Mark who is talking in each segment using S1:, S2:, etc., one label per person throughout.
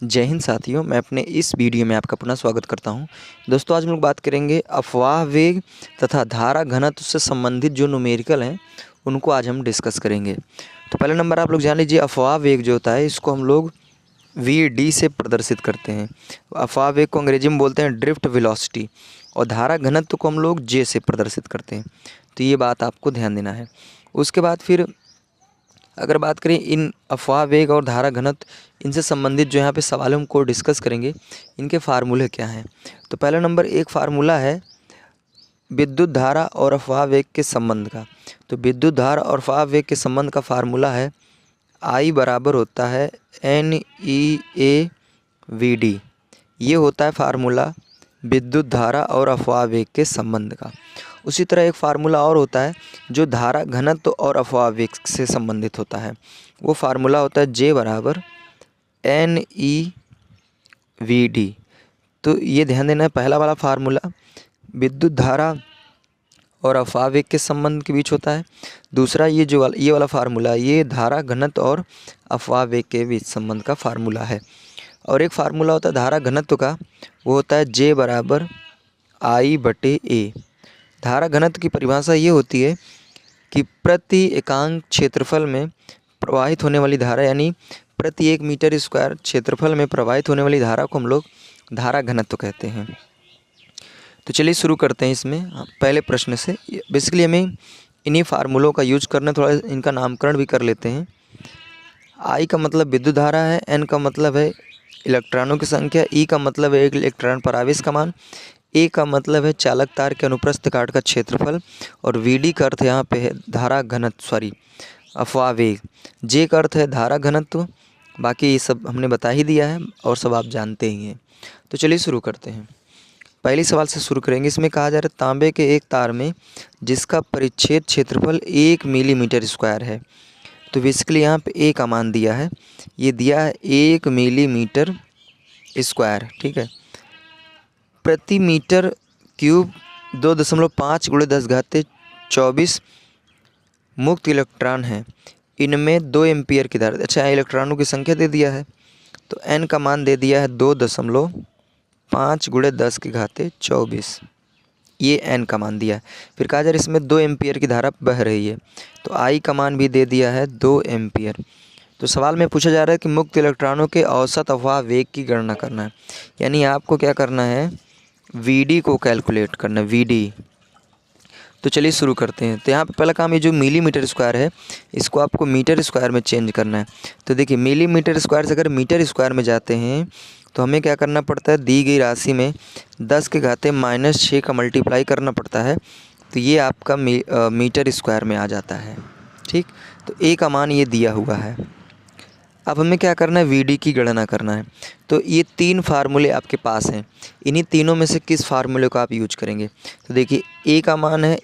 S1: जय हिंद साथियों, मैं अपने इस वीडियो में आपका पुनः स्वागत करता हूं। दोस्तों, आज हम लोग बात करेंगे अफवाह वेग तथा धारा घनत्व से संबंधित जो न्यूमेरिकल हैं उनको आज हम डिस्कस करेंगे। तो पहला नंबर आप लोग जान लीजिए, अफवाह वेग जो होता है इसको हम लोग वी से प्रदर्शित करते हैं। अफवाह वेग को अंग्रेजी में बोलते हैं ड्रिफ्ट वेलोसिटी, और धारा घनत्व को हम लोग जे से प्रदर्शित करते हैं। तो ये बात आपको ध्यान देना है। उसके बाद फिर अगर बात करें इन अफवाह वेग और धारा घनत्व, इनसे संबंधित जो यहाँ पे सवाल हम को डिस्कस करेंगे, इनके फार्मूले क्या हैं। तो पहला नंबर एक फार्मूला है विद्युत धारा और अफवाह वेग के संबंध का। तो विद्युत धारा और अफवाह वेग के संबंध का फार्मूला है I बराबर होता है NEA/VD। ये होता है फार्मूला विद्युत धारा और अफवाह वेग के संबंध का। उसी तरह एक फार्मूला और होता है जो धारा घनत्व और अफवाह वेग से संबंधित होता है। वो फार्मूला होता है J बराबर NEVD। तो ये ध्यान देना है, पहला वाला फार्मूला विद्युत धारा और अफवाह वेग के संबंध के बीच होता है। दूसरा ये वाला फार्मूला ये धारा घनत्व और अफवाह वेग के बीच संबंध का फार्मूला है। और एक फार्मूला होता है धारा घनत्व का, वो होता है J बराबर I/A। धारा घनत्व की परिभाषा ये होती है कि प्रति एकांक क्षेत्रफल में प्रवाहित होने वाली धारा, यानी प्रति 1 मीटर स्क्वायर क्षेत्रफल में प्रवाहित होने वाली धारा को हम लोग धारा घनत्व कहते हैं। तो चलिए शुरू करते हैं इसमें पहले प्रश्न से। बेसिकली हमें इन्हीं फार्मूलों का यूज करना, थोड़ा इनका नामकरण भी कर लेते हैं। I का मतलब विद्युत धारा है, N का मतलब है इलेक्ट्रॉनों की संख्या, E का मतलब है एक इलेक्ट्रॉन पर आवेश का मान, A का मतलब है चालक तार के अनुप्रस्थ काट का क्षेत्रफल, और VD का अर्थ यहाँ पे है धारा घनत्व अफवाह वेग। J का अर्थ है धारा घनत्व। बाकी ये सब हमने बता ही दिया है और सब आप जानते ही हैं। तो चलिए शुरू करते हैं। पहले सवाल से शुरू करेंगे। इसमें कहा जा रहा है तांबे के एक तार में जिसका परिच्छेद क्षेत्रफल 1 मिलीमीटर स्क्वायर है। तो बेसिकली यहाँ पे A का मान दिया है, ये दिया है 1 मिलीमीटर स्क्वायर, ठीक है। प्रति मीटर क्यूब 2.5 × 10⁻24 मुक्त इलेक्ट्रॉन हैं। इनमें 2 एम्पियर की धारा, अच्छा इलेक्ट्रॉनों की संख्या दे दिया है, तो N का मान दे दिया है 2.5 × 10⁻24। ये N का मान दिया है। फिर कहा जा रहा है इसमें 2 एम्पियर की धारा बह रही है, तो I का मान भी दे दिया है 2 एम्पियर। तो सवाल में पूछा जा रहा है कि मुक्त इलेक्ट्रॉनों के औसत अफवाह वेग की गणना करना है, यानी आपको क्या करना है, VD को कैलकुलेट करना है, VD। तो चलिए शुरू करते हैं। तो यहाँ पे पहला काम, ये जो मिलीमीटर स्क्वायर है इसको आपको मीटर स्क्वायर में चेंज करना है। तो देखिए मिलीमीटर स्क्वायर से अगर मीटर स्क्वायर में जाते हैं तो हमें क्या करना पड़ता है, दी गई राशि में 10⁻⁻6 का मल्टीप्लाई करना पड़ता है। तो ये आपका मीटर स्क्वायर में आ जाता है, ठीक। तो A का मान ये दिया हुआ है। अब हमें क्या करना है, VD की गणना करना है। तो ये 3 फार्मूले आपके पास हैं, इन्हीं तीनों में से किस फार्मूले को आप यूज करेंगे। तो देखिए A का मान है,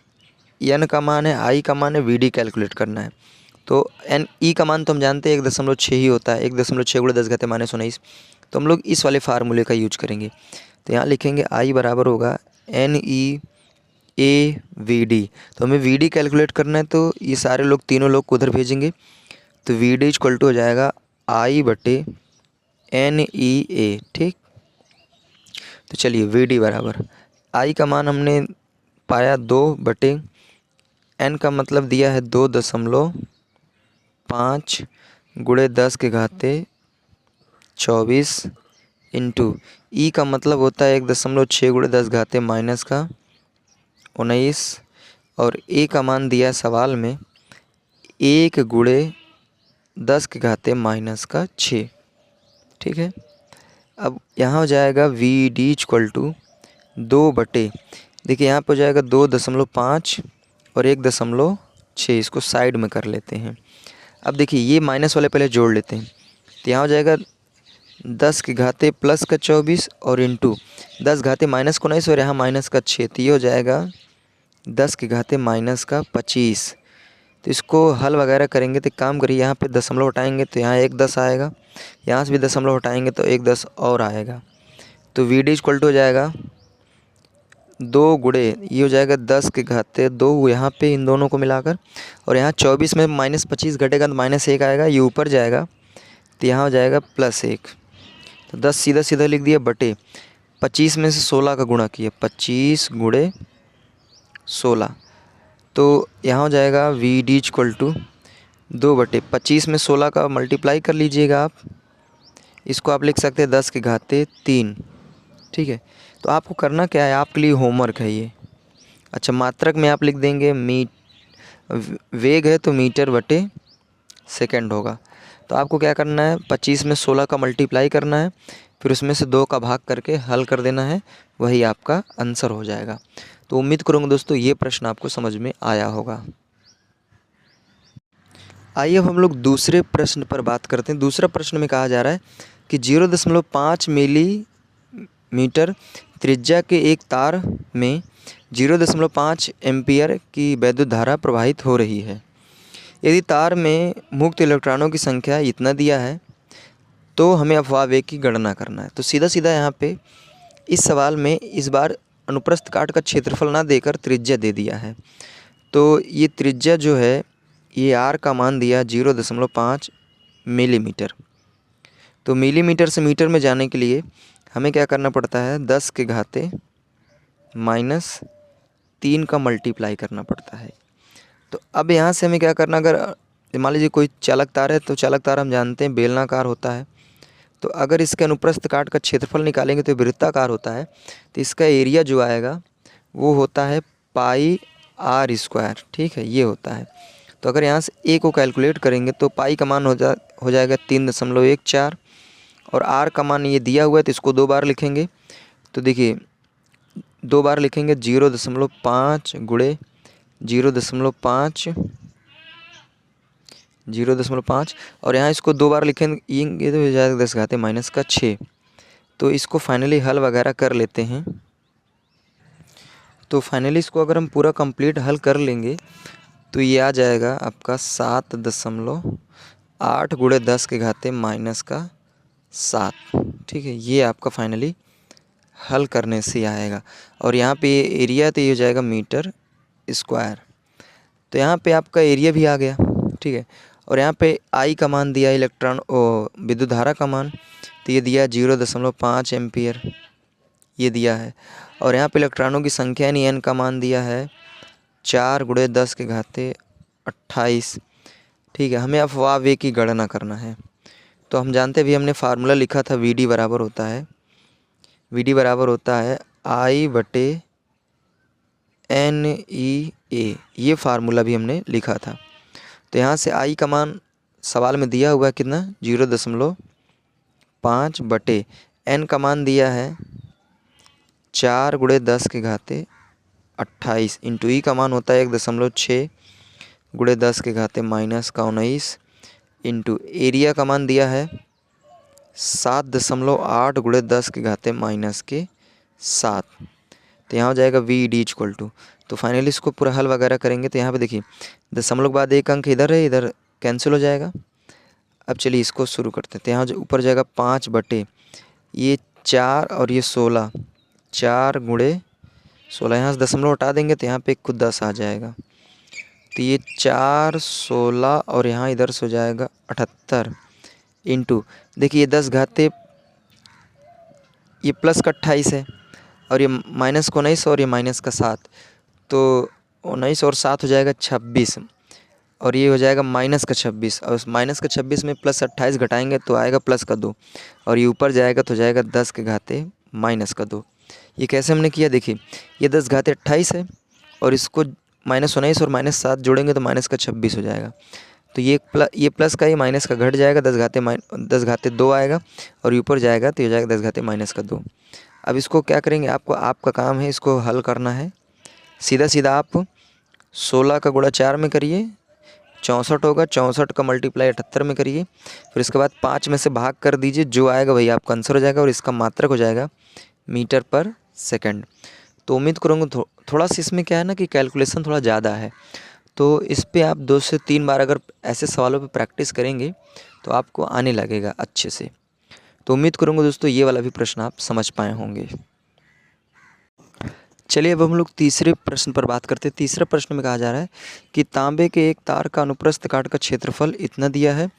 S1: N का मान है, I का मान है, VD कैलकुलेट करना है। तो E का मान तो हम जानते हैं 1.6 ही होता है, 1.6 × 10⁻19। तो हम लोग इस वाले फार्मूले का यूज करेंगे। तो यहाँ लिखेंगे I बराबर होगा NEA/VD। तो हमें VD कैलकुलेट करना है, तो ये सारे लोग, तीनों लोग को उधर भेजेंगे। तो VD = हो जाएगा I/NEA, ठीक। तो चलिए VD बराबर I का मान हमने पाया 2/, N का मतलब दिया है 2.5 × 10⁻24 इंटू E का मतलब होता है 1.6 × 10⁻19, और A का मान दिया सवाल में 1 × 10⁻⁻6, ठीक है। अब यहाँ हो जाएगा VD = 2/, देखिए यहाँ पर हो जाएगा 2.5 और 1.6, इसको साइड में कर लेते हैं। अब देखिए ये माइनस वाले पहले जोड़ लेते हैं। तो यहाँ हो जाएगा 10⁻+24 और इंटू 10⁻−19 और यहाँ -6, तो ये हो जाएगा 10⁻−25। तो इसको हल वगैरह करेंगे तो काम करिए, यहाँ पे दशमलव हटाएंगे तो यहाँ 1 10 आएगा, यहाँ से भी दशमलव हटाएंगे तो 1 10 और आएगा। तो VD = हो जाएगा 2 × ये हो जाएगा 10⁻2 यहाँ पे इन दोनों को मिलाकर, और यहाँ 24 में -25 घटेगा तो -1 आएगा, ये ऊपर जाएगा तो यहाँ हो जाएगा +1। तो 10 सीधा सीधा लिख दिया बटे 25 में से 16 का गुणा किया, 25 गुणे 16। तो यहाँ हो जाएगा वी डी इक्वल टू 2/25 में 16 का मल्टीप्लाई कर लीजिएगा आप। इसको आप लिख सकते हैं 10 के घाते 3। ठीक है, तो आपको करना क्या है, आपके लिए होमवर्क है ये। अच्छा, मात्रक में आप लिख देंगे वेग है तो मीटर बटे सेकंड होगा। तो आपको क्या करना है, 25 में 16 का मल्टीप्लाई करना है, फिर उसमें से 2 का भाग करके हल कर देना है, वही आपका आंसर हो जाएगा। तो उम्मीद करूँगा दोस्तों ये प्रश्न आपको समझ में आया होगा। आइए अब हम लोग दूसरे प्रश्न पर बात करते हैं। दूसरा प्रश्न में कहा जा रहा है कि 0.5 मिलीमीटर त्रिज्या के एक तार में 0.5 एम्पीयर की वैद्युत धारा प्रवाहित हो रही है। यदि तार में मुक्त इलेक्ट्रॉनों की संख्या इतना दिया है तो हमें अपवाह वेग की गणना करना है। तो सीधा सीधा यहाँ पे इस सवाल में इस बार अनुप्रस्थ काट का क्षेत्रफल ना देकर त्रिज्या दे दिया है। तो ये त्रिज्या जो है ये आर का मान दिया 0.5 मिलीमीटर। तो मिलीमीटर से मीटर में जाने के लिए हमें क्या करना पड़ता है, 10 के घाते -3 का मल्टीप्लाई करना पड़ता है। तो अब यहाँ से हमें क्या करना, अगर मान लीजिए कोई चालक तार है तो चालक तार हम जानते हैं बेलनाकार होता है। तो अगर इसके अनुप्रस्थ काट का क्षेत्रफल निकालेंगे तो वृत्ताकार होता है। तो इसका एरिया जो आएगा वो होता है पाई आर स्क्वायर। ठीक है, ये होता है। तो अगर यहाँ से ए को कैलकुलेट करेंगे तो पाई का मान हो जाएगा 3.14 और आर का मान ये दिया हुआ है तो इसको 2 बार लिखेंगे। तो देखिए 2 बार लिखेंगे 0.5 गुणे 0.5 और यहाँ इसको 2 बार लिखेंगे तो हो जाएगा 10 घाते -6। तो इसको फाइनली हल वगैरह कर लेते हैं। तो फाइनली इसको अगर हम पूरा कंप्लीट हल कर लेंगे तो ये आ जाएगा आपका 7.8 गुणे 10 के घाते -7। ठीक है, ये आपका फाइनली हल करने से आएगा। और यहाँ पे ये एरिया तो ये हो जाएगा मीटर स्क्वायर। तो यहाँ पे आपका एरिया भी आ गया। ठीक है, और यहाँ पे आई का मान दिया विद्युत धारा का मान, तो ये दिया 0.5 एम्पियर, ये दिया है। और यहाँ पे इलेक्ट्रॉनों की संख्या यानी एन का मान दिया है 4 गुणे 10 के घाते 28। ठीक है, हमें अपवाह वेग की गणना करना है। तो हम जानते भी, हमने फार्मूला लिखा था वी डी बराबर होता है आई बटे एन ई ए, ये फार्मूला भी हमने लिखा था। तो यहाँ से आई का मान सवाल में दिया हुआ है कितना, 0.5 बटे एन का मान दिया है 4 गुणे 10 के घाते 28 इंटू ई का मान होता है 1.6 गुणे 10 के घाते -19 इंटू एरिया का मान दिया है 7.8 गुणे 10 के घाते -7। तो यहाँ हो जाएगा वी डी इक्वल टू। तो फाइनली इसको पूरा हल वगैरह करेंगे तो यहाँ पे देखिए दशमलव के बाद एक अंक इधर है, इधर कैंसिल हो जाएगा। अब चलिए इसको शुरू करते हैं। तो यहाँ ऊपर जाएगा 5 बटे ये 4 और ये 16, 4 गुणे 16, यहाँ से दशमलव हटा देंगे तो यहाँ पे खुद 10 आ जाएगा। तो ये 4 16 और यहाँ इधर से हो जाएगा 78 इंटू देखिए ये 10 घाते, ये प्लस का 28 है और ये माइनस का 19 और ये माइनस का 7, तो 19 और 7 हो जाएगा 26 और ये हो जाएगा माइनस का 26 और माइनस का 26 में प्लस 28 घटाएंगे तो आएगा प्लस का 2 और ये ऊपर जाएगा तो हो जाएगा 10 के घाते माइनस का 2। ये कैसे हमने किया, देखिए ये 10 घाते 28 है और इसको -19 और -7 जोड़ेंगे तो माइनस का 26 हो जाएगा। तो ये प्लस का, ये माइनस का घट जाएगा, 10 घाते 2 आएगा और ऊपर जाएगा तो ये हो जाएगा 10 घाते -2। अब इसको क्या करेंगे, आपका काम है इसको हल करना है। सीधा सीधा आप 16 का गुणा 4 में करिए, 64 होगा, 64 का मल्टीप्लाई 78 में करिए, फिर इसके बाद 5 में से भाग कर दीजिए, जो आएगा वही आपका आंसर हो जाएगा और इसका मात्रक हो जाएगा मीटर पर सेकंड। तो उम्मीद करूँगा थोड़ा सा इसमें क्या है ना कि कैलकुलेशन थोड़ा ज़्यादा है, तो इस पे आप 2 से 3 बार अगर ऐसे सवालों पे प्रैक्टिस करेंगे तो आपको आने लगेगा अच्छे से। तो उम्मीद करूँगा दोस्तों ये वाला भी प्रश्न आप समझ पाए होंगे। चलिए अब हम लोग तीसरे प्रश्न पर बात करते हैं। तीसरे प्रश्न में कहा जा रहा है कि तांबे के एक तार का अनुप्रस्थ काट का क्षेत्रफल इतना दिया है,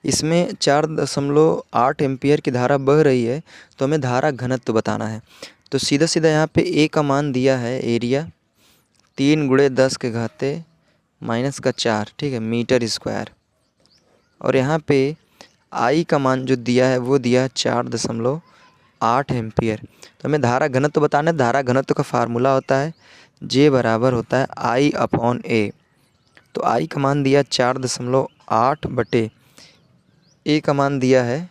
S1: इसमें 4.8 एम्पियर की धारा बह रही है, तो हमें धारा घनत्व बताना है। तो सीधा सीधा यहाँ पे ए का मान दिया है एरिया 3 × 10⁻⁻⁴, ठीक है, मीटर स्क्वायर। और यहाँ पे आई का मान जो दिया है वो दिया है 4.8 एम्पियर। तो हमें धारा घनत्व बताना है। धारा घनत्व का फार्मूला होता है J बराबर होता है I/A। तो I का मान दिया 4.8 बटे A का मान दिया है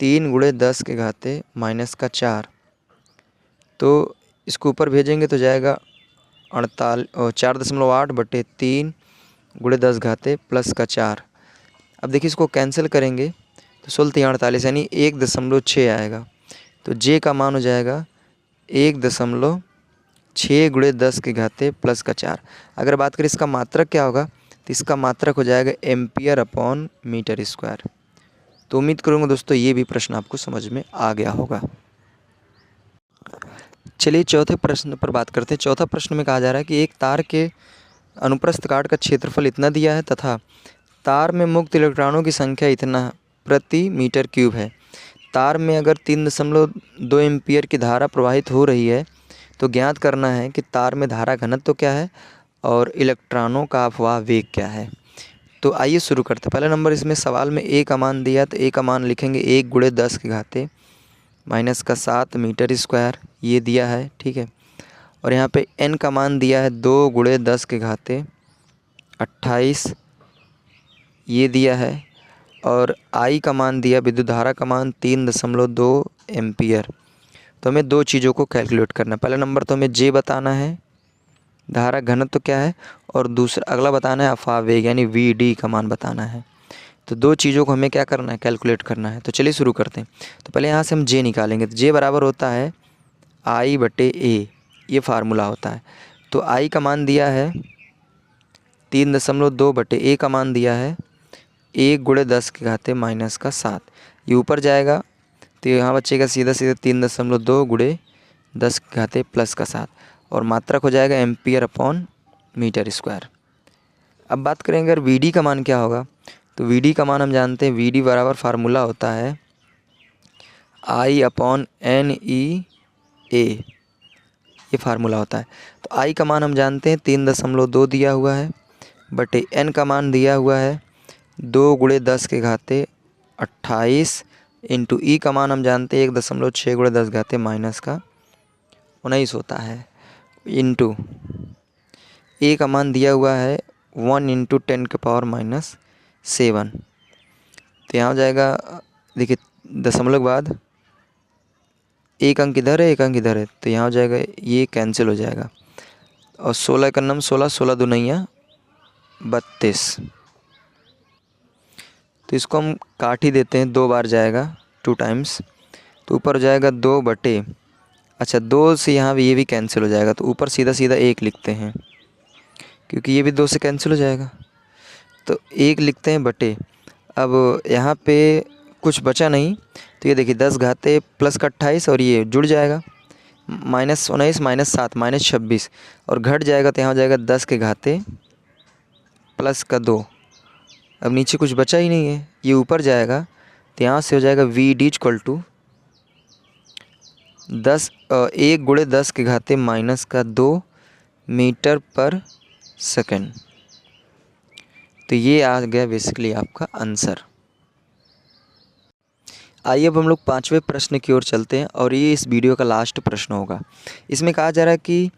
S1: 3 × 10⁻⁻⁴। तो इसको ऊपर भेजेंगे तो जाएगा 4.8 बटे 3 × 10⁻⁻⁴। अब देखिए इसको कैंसिल करेंगे तो 16×3 यानी 1.6 आएगा। तो J का मान हो जाएगा 1.6 × 10⁻⁻⁴। अगर बात करें इसका मात्रक क्या होगा, तो इसका मात्रक हो जाएगा एम्पियर/मीटर स्क्वायर। तो उम्मीद करूँगा दोस्तों ये भी प्रश्न आपको समझ में आ गया होगा। चलिए चौथे प्रश्न पर बात करते हैं। चौथा प्रश्न में कहा जा रहा है कि एक तार के अनुप्रस्थ काट का क्षेत्रफल इतना दिया है तथा तार में मुक्त इलेक्ट्रॉनों की संख्या इतना प्रति मीटर क्यूब है। तार में अगर 3.2 एम्पियर की धारा प्रवाहित हो रही है तो ज्ञात करना है कि तार में धारा घनत्व क्या है और इलेक्ट्रॉनों का अपवाह वेग क्या है। तो आइए शुरू करते हैं। पहला नंबर इसमें सवाल में ए का मान दिया, तो ए का मान लिखेंगे 1 × 10⁻⁻⁷ मीटर स्क्वायर, ये दिया है, ठीक है। और यहाँ पे एन का मान दिया है 2 × 10⁻28, ये दिया है। और आई का मान दिया, विद्युत धारा का मान 3.2 एम्पियर। तो हमें दो चीज़ों को कैलकुलेट करना है। पहला नंबर तो हमें जे बताना है, धारा घनत्व क्या है, और दूसरा अगला बताना है अपवाह वेग यानी वी डी का मान बताना है। तो दो चीज़ों को हमें क्या करना है, कैलकुलेट करना है। तो चलिए शुरू करते हैं। तो पहले यहाँ से हम जे निकालेंगे। तो जे बराबर होता है I/A, ये फार्मूला होता है। तो आई का मान दिया है 3.2 बटे ए का मान दिया है 1 × 10⁻⁻⁷। ये ऊपर जाएगा तो यहाँ बचेगा सीधा सीधा 3.2 × 10⁻+7 और मात्रक हो जाएगा एम्पियर/मीटर स्क्वायर। अब बात करेंगे अगर वी डी का मान क्या होगा, तो वी डी का मान हम जानते हैं, वी डी बराबर फार्मूला होता है I/NEA, ये फार्मूला होता है। तो आई का मान हम जानते हैं 3.2 दिया हुआ है बटे एन का मान दिया हुआ है 2 × 10⁻28 इंटू ई का मान हम जानते हैं 1.6 × 10⁻⁻19 होता है, इंटू ए का मान दिया हुआ है 1 × 10⁻⁻7। तो यहाँ हो जाएगा, देखिए दशमलव के बाद एक अंक इधर है एक अंक इधर है, तो यहाँ हो जाएगा ये कैंसिल हो जाएगा। और 16 का नम 16, 16 दूनिया 32। तो इसको हम काट ही देते हैं, 2 बार जाएगा 2 टाइम्स। तो ऊपर हो जाएगा 2 बटे, अच्छा 2 से यहाँ भी ये भी कैंसिल हो जाएगा, तो ऊपर सीधा सीधा 1 लिखते हैं क्योंकि ये भी 2 से कैंसिल हो जाएगा। तो 1 लिखते हैं बटे, अब यहाँ पे कुछ बचा नहीं, तो ये देखिए 10⁻+28 और ये जुड़ जाएगा -19 -7 -26 और घट जाएगा तो यहाँ हो जाएगा 10⁻+2। अब नीचे कुछ बचा ही नहीं है, ये ऊपर जाएगा तो यहाँ से हो जाएगा V D equal to 1 × 10⁻⁻2 metre per second. तो ये आ गया बेसिकली आपका आंसर। आइए अब हम लोग 5वें प्रश्न की ओर चलते हैं और ये इस वीडियो का लास्ट प्रश्न होगा। इसमें कहा जा रहा है कि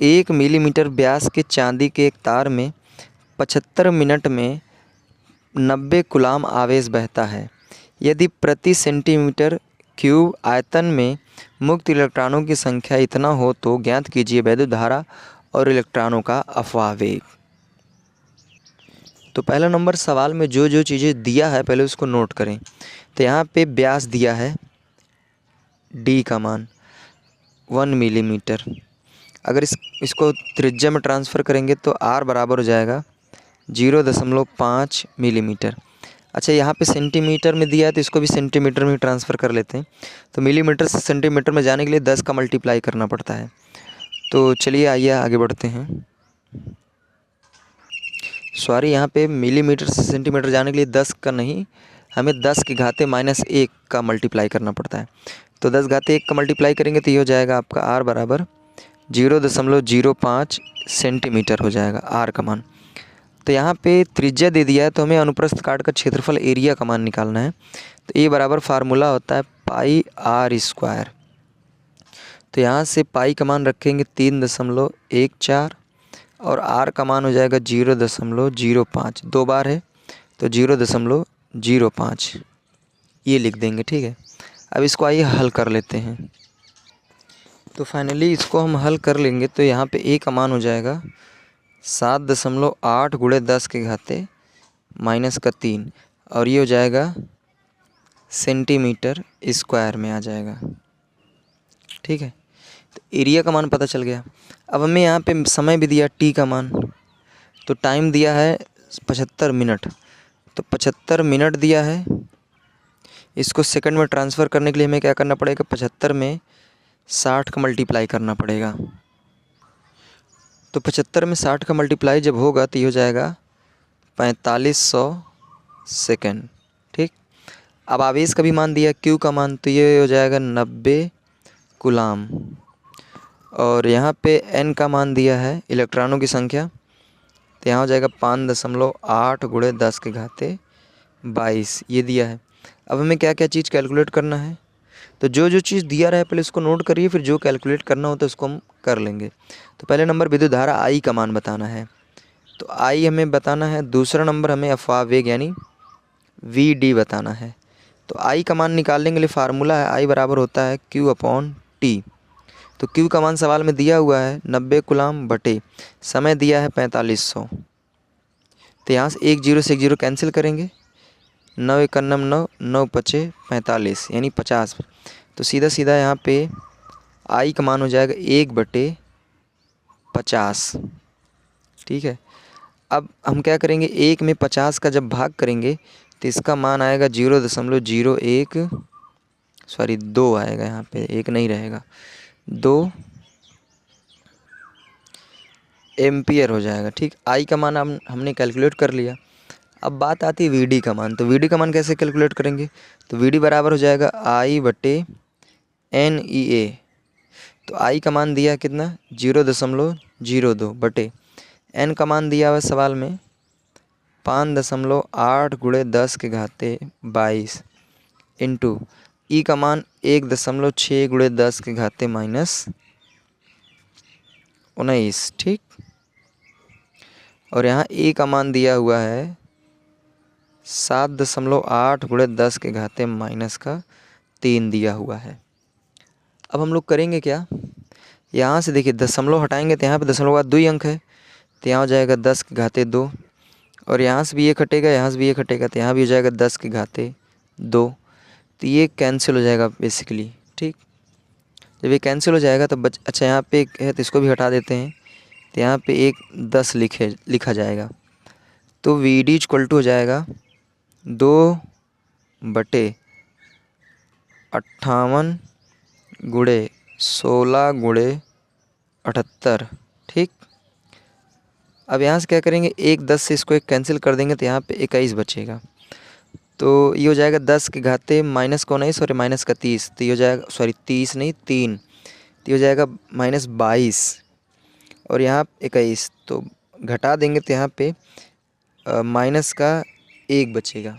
S1: 1 मिलीमीटर व्यास के चांदी के एक तार में 75 मिनट में 90 कूलाम आवेश बहता है। यदि प्रति सेंटीमीटर क्यूब आयतन में मुक्त इलेक्ट्रॉनों की संख्या इतना हो तो ज्ञात कीजिए वैद्युत धारा और इलेक्ट्रॉनों का अपवाह वेग। तो पहला नंबर सवाल में जो जो चीज़ें दिया है पहले उसको नोट करें। तो यहाँ पे व्यास दिया है डी का मान 1 मिलीमीटर। अगर इसको त्रिज्या में ट्रांसफ़र करेंगे तो आर बराबर हो जाएगा 0.5 मिलीमीटर। अच्छा यहाँ पे सेंटीमीटर में दिया है तो इसको भी सेंटीमीटर में ट्रांसफ़र कर लेते हैं। तो मिलीमीटर से सेंटीमीटर में जाने के लिए 10 का मल्टीप्लाई करना पड़ता है। तो चलिए आइए आगे बढ़ते हैं। सॉरी, यहाँ पे मिलीमीटर से सेंटीमीटर जाने के लिए 10 का नहीं, हमें 10 की घाते -1 का मल्टीप्लाई करना पड़ता है। तो 10 घाते 1 का मल्टीप्लाई करेंगे तो ये हो जाएगा आपका r बराबर 0.05 सेंटीमीटर हो जाएगा r का मान। तो यहाँ पे त्रिज्या दे दिया है तो हमें अनुप्रस्थ काट का क्षेत्रफल एरिया का मान निकालना है। तो ये बराबर फार्मूला होता है पाई r स्क्वायर। तो यहाँ से पाई का मान रखेंगे 3.14 और r का मान हो जाएगा 0.05, 2 बार है तो 0.05 ये लिख देंगे। ठीक है, अब इसको आइए हल कर लेते हैं। तो फाइनली इसको हम हल कर लेंगे तो यहाँ पे a का मान हो जाएगा 7.8 गुणे 10 के घाते -3 और ये हो जाएगा सेंटीमीटर स्क्वायर में आ जाएगा। ठीक है, तो एरिया का मान पता चल गया। अब हमें यहाँ पे समय भी दिया t का मान, तो टाइम दिया है 75 मिनट, तो 75 मिनट दिया है। इसको सेकंड में ट्रांसफ़र करने के लिए हमें क्या करना पड़ेगा, 75 में 60 का मल्टीप्लाई करना पड़ेगा। तो 75 में 60 का मल्टीप्लाई जब होगा तो ये हो जाएगा 4500 सेकेंड। ठीक, अब आवेश का भी मान दिया Q का मान, तो ये हो जाएगा 90 कूलाम। और यहाँ पे N का मान दिया है इलेक्ट्रॉनों की संख्या, तो यहाँ हो जाएगा 5.8 गुणे 10 के घाते 22 ये दिया है। अब हमें क्या क्या चीज़ कैलकुलेट करना है, तो जो जो चीज़ दिया रहा है पहले उसको नोट करिए, फिर जो कैलकुलेट करना होता है उसको हम कर लेंगे। तो पहले नंबर विद्युत धारा I का मान बताना है, तो I हमें बताना है। दूसरा नंबर हमें अफवाह वेग यानी VD बताना है। तो I का मान निकालने के लिए फार्मूला है I बराबर होता है Q/T। तो Q का मान सवाल में दिया हुआ है 90 कूलाम बटे समय दिया है 4500। तो यहाँ से 1 0 से 1 0 कैंसिल करेंगे, 9 1 9 9 5 45 यानी 50। तो सीधा सीधा यहाँ पे I का मान हो जाएगा 1/50। ठीक है, अब हम क्या करेंगे, 1 में 50 का जब भाग करेंगे तो इसका मान आएगा 0.01 सॉरी 2 आएगा, यहाँ पे 1 नहीं रहेगा, 2 एम्पियर हो जाएगा। ठीक, I का मान हमने कैलकुलेट कर लिया। अब बात आती है VD का मान, तो VD का मान कैसे कैलकुलेट करेंगे, तो VD बराबर हो जाएगा I/NEA। तो I का मान दिया कितना 0.02 बटे N का मान दिया हुआ सवाल में 5.8 गुणे 10 के घाते 22 इंटू E का मान 1.6 गुणे 10 के घाते -19। ठीक, और यहाँ A का मान दिया हुआ है 7.8 गुणे 10 के घाते -3 दिया हुआ है। अब हम लोग करेंगे क्या, यहाँ से देखिए दशमलव हटाएंगे तो यहाँ पे दशमलव का 2 ही अंक है, तो यहाँ हो जाएगा 10 के घाते 2 और यहाँ से भी 1 हटेगा, यहाँ से भी 1 हटेगा, तो यहाँ भी हो जाएगा 10 के घाते 2। तो ये कैंसिल हो जाएगा बेसिकली। ठीक, जब ये कैंसिल हो जाएगा तो अच्छा यहाँ पे एक है तो इसको भी हटा देते हैं, तो यहाँ पे एक 10 लिखा जाएगा। तो VD इक्वल टू हो जाएगा 2/58 गुणे 16 गुणे 78। ठीक, अब यहाँ से क्या करेंगे, 1 10 से इसको एक कैंसिल कर देंगे तो यहाँ पे 21 बचेगा। तो ये हो जाएगा 10 के घाते -19 और -30, तो ये हो जाएगा सॉरी 30 नहीं 3, तो ये हो जाएगा -22 और यहाँ 21, तो घटा देंगे तो यहाँ पे माइनस का 1 बचेगा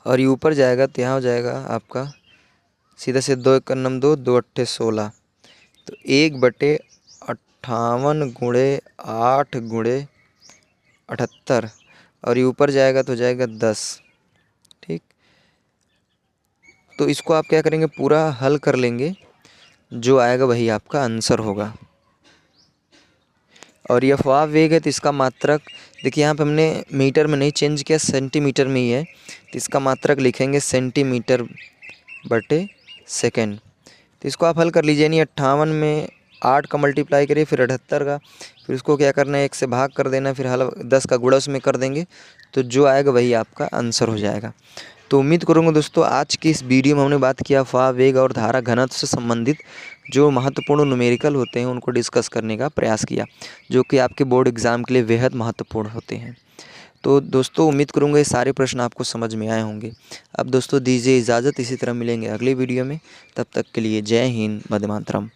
S1: और ये ऊपर जाएगा तो यहाँ हो जाएगा आपका सीधा से 2 1 9 2 2 8 16, तो 1/58 गुणे 8 गुणे 78 और ये ऊपर जाएगा तो हो जाएगा 10। ठीक, तो इसको आप क्या करेंगे, पूरा हल कर लेंगे, जो आएगा वही आपका आंसर होगा। और ये अफवाह वेग है तो इसका मात्रक देखिए यहाँ पे हमने मीटर में नहीं चेंज किया, सेंटीमीटर में ही है, तो इसका मात्रक लिखेंगे सेंटीमीटर बटे सेकेंड। तो इसको आप हल कर लीजिए, यानी 58 में 8 का मल्टीप्लाई करिए, फिर 78 का, फिर उसको क्या करना है 1 से भाग कर देना, फिर हल 10 का गुणा उसमें कर देंगे, तो जो आएगा वही आपका आंसर हो जाएगा। तो उम्मीद करूँगा दोस्तों आज की इस वीडियो में हमने बात किया अफवाह, वेग और धारा घनत्व से संबंधित जो महत्वपूर्ण न्यूमेरिकल होते हैं उनको डिस्कस करने का प्रयास किया, जो कि आपके बोर्ड एग्ज़ाम के लिए बेहद महत्वपूर्ण होते हैं। तो दोस्तों उम्मीद करूँगा ये सारे प्रश्न आपको समझ में आए होंगे। अब दोस्तों दीजिए इजाज़त, इसी तरह मिलेंगे अगले वीडियो में। तब तक के लिए जय हिंद, वंदे मातरम।